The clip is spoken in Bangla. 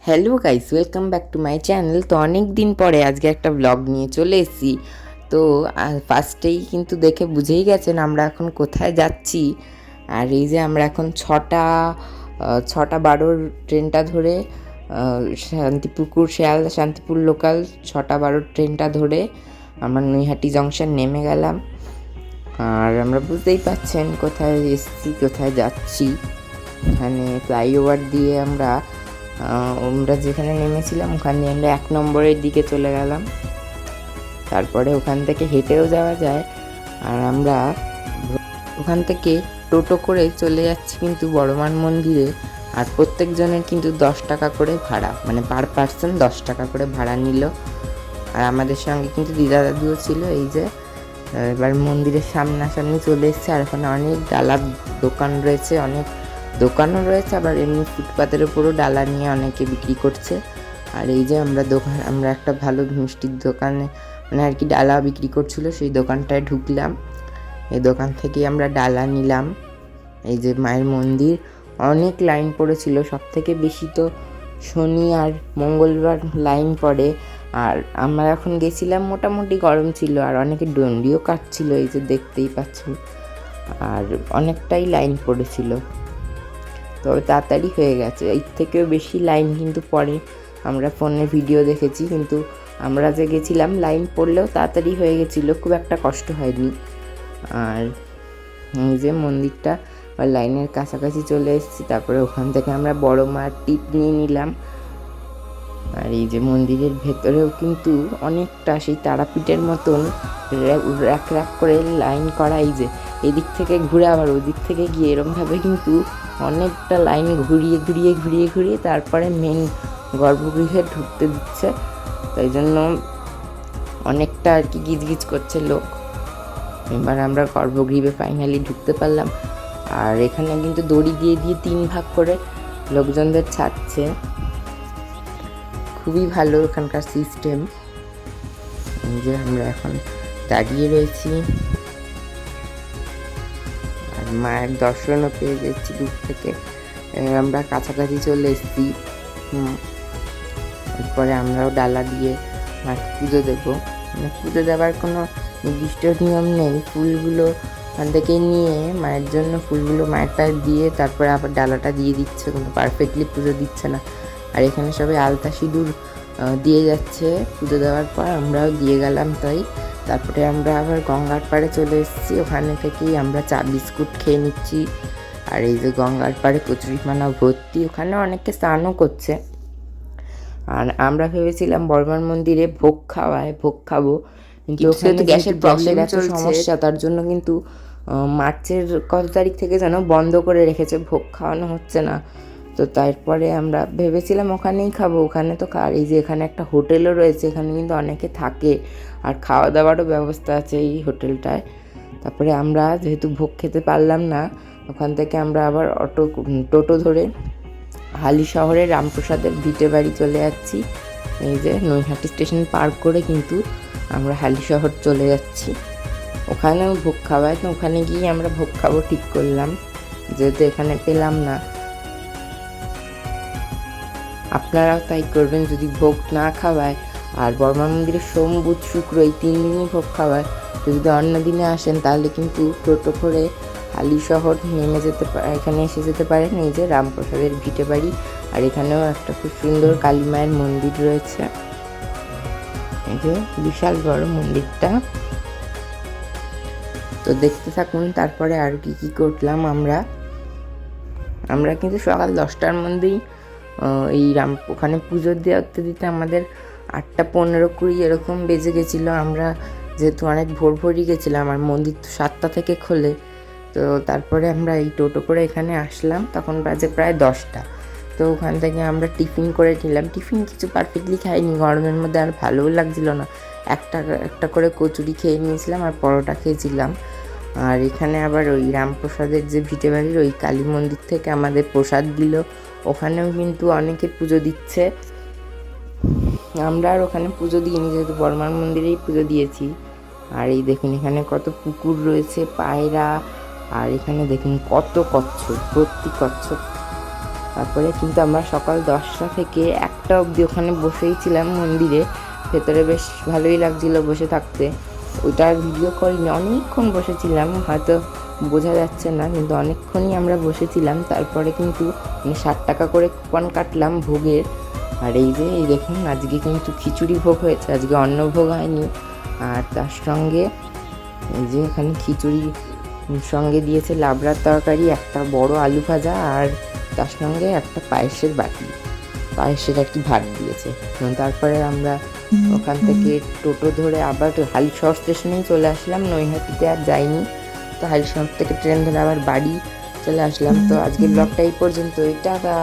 Hello guys, welcome back to my channel. তো অনেক দিন পরে আজকে একটা ব্লগ নিয়ে চলে এসেছি। তো ফার্স্টেই কিন্তু দেখে বুঝেই গেছেন আমরা এখন কোথায় যাচ্ছি। আর এই যে আমরা এখন 6:12 ট্রেনটা ধরে শিয়ালদা শান্তিপুর লোকাল 6:12 ট্রেনটা ধরে আমরা নৈহাটি জংশন নেমে গেলাম। আর আমরা বুঝতেই পাচ্ছেন কোথায় এসেছি, কোথায় যাচ্ছি। এখানে ফ্লাইওভার দিয়ে আমরা যেখানে নেমেছিলাম ওখান দিয়ে আমরা 1 নম্বরের দিকে চলে গেলাম। তারপরে ওখান থেকে হেঁটেও যাওয়া যায়। আর আমরা ওখান থেকে টোটো করে চলে যাচ্ছি কিন্তু বড়মান মন্দিরে। আর প্রত্যেকজনের কিন্তু 10 টাকা করে ভাড়া, মানে পার পার্সন 10 টাকা করে ভাড়া নিল। আর আমাদের সঙ্গে কিন্তু দিদা দাদুও ছিল। এই যে এবার মন্দিরের সামনাসামনি চলে এসছে। আর ওখানে অনেক ডালার দোকান রয়েছে, অনেক দোকানও রয়েছে, আবার এমনি ফুটপাতের উপরও ডালা নিয়ে অনেকে বিক্রি করছে। আর এই যে আমরা একটা ভালো মিষ্টির দোকানে, মানে আর কি ডালা বিক্রি করছিল, সেই দোকানটায় ঢুকলাম। এই দোকান থেকে আমরা ডালা নিলাম। এই যে মায়ের মন্দির, অনেক লাইন পড়েছিল। সব থেকে বেশি তো শনি আর মঙ্গলবার লাইন পড়ে। আর আমরা এখন গেছিলাম, মোটামুটি গরম ছিল আর অনেকে ডন্ডিও কাটছিল, এই যে দেখতেই পাচ্ছেন। আর অনেকটাই লাইন পড়েছিল, তবে তাড়াতাড়ি হয়ে গেছে। এর থেকেও বেশি লাইন কিন্তু পরে আমরা ফোনে ভিডিও দেখেছি, কিন্তু আমরা যে গেছিলাম লাইন পড়লেও তাড়াতাড়ি হয়ে গেছিলো, খুব একটা কষ্ট হয়নি। আর এই যে মন্দিরটা বা লাইনের কাছাকাছি চলে এসেছি। তারপরে ওখান থেকে আমরা বড় মার টিপ নিয়ে নিলাম। আর এই যে মন্দিরের ভেতরেও কিন্তু অনেকটা সেই তারাপীঠের মতন র্যাক র্যাক করে লাইন করা। এই যে এদিক থেকে ঘুরে আবার ওদিক থেকে গিয়ে এরমভাবে কিন্তু অনেকটা লাইন ঘুরিয়ে ঘুরিয়ে ঘুরিয়ে ঘুরিয়ে তারপরে মেন গর্ভগৃহে ঢুকতে দিচ্ছে। তাই জন্য অনেকটা আর কি গিজগিজ করছে লোক। এবার আমরা গর্ভগৃহে ফাইনালি ঢুকতে পারলাম। আর এখানে কিন্তু দড়ি দিয়ে দিয়ে 3 ভাগ করে লোকজনদের ছাড়ছে। খুবই ভালো এখানকার সিস্টেম। এই যে আমরা এখন দাঁড়িয়ে রয়েছি আর মায়ের দর্শনও পেয়ে গেছি দূর থেকে। আমরা কাছাকাছি চলে এসেছি। এরপরে আমরাও ডালা দিয়ে মাকে পুজো দেবো। মানে পুজো দেওয়ার কোনো নির্দিষ্ট নিয়ম নেই। ফুলগুলো ওখান থেকে নিয়ে মায়ের জন্য ফুলগুলো মায়ের পায়ে দিয়ে তারপরে আবার ডালাটা দিয়ে দিচ্ছে, কোনো পারফেক্টলি পুজো দিচ্ছে না। আর এখানে সবাই আলতা সিঁদুর দিয়ে যাচ্ছে পুজো দেওয়ার পর, আমরাও দিয়ে গেলাম। তাই তারপরে আমরা আবার গঙ্গার পাড়ে চলে এসেছি। ওখানে থেকেই আমরা চা বিস্কুট খেয়ে নিচ্ছি। আর এই যে গঙ্গার পাড়ে কচুরিপানা ভর্তি, ওখানে অনেকে স্নানও করছে। আর আমরা ভেবেছিলাম বর্মান মন্দিরে ভোগ খাবো, কিন্তু ওখানে গ্যাসের প্রবলেম এত সমস্যা, তার জন্য কিন্তু মার্চের কত তারিখ থেকে যেন বন্ধ করে রেখেছে, ভোগ খাওয়ানো হচ্ছে না। তো তারপরে আমরা ভেবেছিলাম ওখানেই খাবো। ওখানে তো এই যে এখানে একটা হোটেলও রয়েছে, এখানে কিন্তু অনেকে থাকে আর খাওয়া দাওয়ারও ব্যবস্থা আছে এই হোটেলটায়। তারপরে আমরা যেহেতু ভোগ খেতে পারলাম না, ওখান থেকে আমরা আবার টোটো ধরে হালি শহরের রামপ্রসাদের ভিটে বাড়ি চলে যাচ্ছি। এই যে নৈহাটি স্টেশন পার করে কিন্তু আমরা হালি শহর চলে যাচ্ছি। ওখানেও ভোগ খাওয়ায়, তো ওখানে গিয়ে আমরা ভোগ খাবো ঠিক করলাম, যেহেতু এখানে পেলাম না। আপনারাও তাই করবেন যদি ভোগ না খাওয়ায়। আর বর্মা মন্দিরে সোম বুধ শুক্র এই 3 দিনই ভোগ খাওয়ায়। তো যদি অন্য দিনে আসেন তাহলে কিন্তু টোটো করে হালি শহর নেমে যেতে এখানে এসে যেতে পারেন। এই যে রামপ্রসাদের ভিটে বাড়ি। আর এখানেও একটা খুব সুন্দর কালী মায়ের মন্দির রয়েছে। এই যে বিশাল বড় মন্দিরটা, তো দেখতে থাকুন। তারপরে আর কি কি করলাম আমরা কিন্তু সকাল 10টার মধ্যেই এই ওখানে পুজো দিতে আমাদের 8:15-20 এরকম বেজে গেছিলো। আমরা যেহেতু অনেক ভোরই গেছিলাম আর মন্দির তো 7টা থেকে খোলে, তো তারপরে আমরা এই টোটো করে এখানে আসলাম, তখন বাজে প্রায় 10টা। তো ওখান থেকে আমরা টিফিন করে নিলাম। টিফিন কিছু পারফেক্টলি খাইনি, গরমের মধ্যে আর ভালোও লাগছিল না। একটা করে কচুরি খেয়ে নিয়েছিলাম আর পরোটা খেয়েছিলাম। আর এখানে আবার ওই রামপ্রসাদের যে ভিটে বাড়ির ওই কালী মন্দির থেকে আমাদের প্রসাদ দিল। ওখানেও কিন্তু অনেকে পুজো দিচ্ছে। আমরা আর ওখানে পুজো দিইনি, যেহেতু বর্মান মন্দিরেই পুজো দিয়েছি। আর এই দেখুন এখানে কত কুকুর রয়েছে, পায়রা। আর এখানে দেখুন কত কচ্ছপ, ভর্তি কচ্ছপ। তারপরে কিন্তু আমরা সকাল 10টা থেকে 1টা অবধি ওখানে বসেই ছিলাম মন্দিরে ভেতরে। বেশ ভালোই লাগছিলো বসে থাকতে। ওইটা ভিডিও করিনি, অনেকক্ষণ বসেছিলাম, হয়তো বোঝা যাচ্ছে না, কিন্তু অনেকক্ষণই আমরা বসেছিলাম। তারপরে কিন্তু 60 টাকা করে কুপন কাটলাম ভোগের। আর এই দেখুন আজকে কিন্তু খিচুড়ি ভোগ হয়েছে, আজকে অন্নভোগ হয়নি। আর তার সঙ্গে এই যে এখানে খিচুড়ি সঙ্গে দিয়েছে লাবড়ার তরকারি, একটা বড় আলু ভাজা, আর তার সঙ্গে একটা পায়েসের বাটি, পায়েসের একটি ভাত দিয়েছে। তারপরে আমরা ওখান থেকে টোটো ধরে আবার হালিশহর স্টেশনেই চলে আসলাম, নৈহাটিতে আর যাইনি। তো হালিশহর থেকে ট্রেন ধরে আবার বাড়ি চলে আসলাম। তো আজকের ব্লগটা এই পর্যন্ত, টাটা।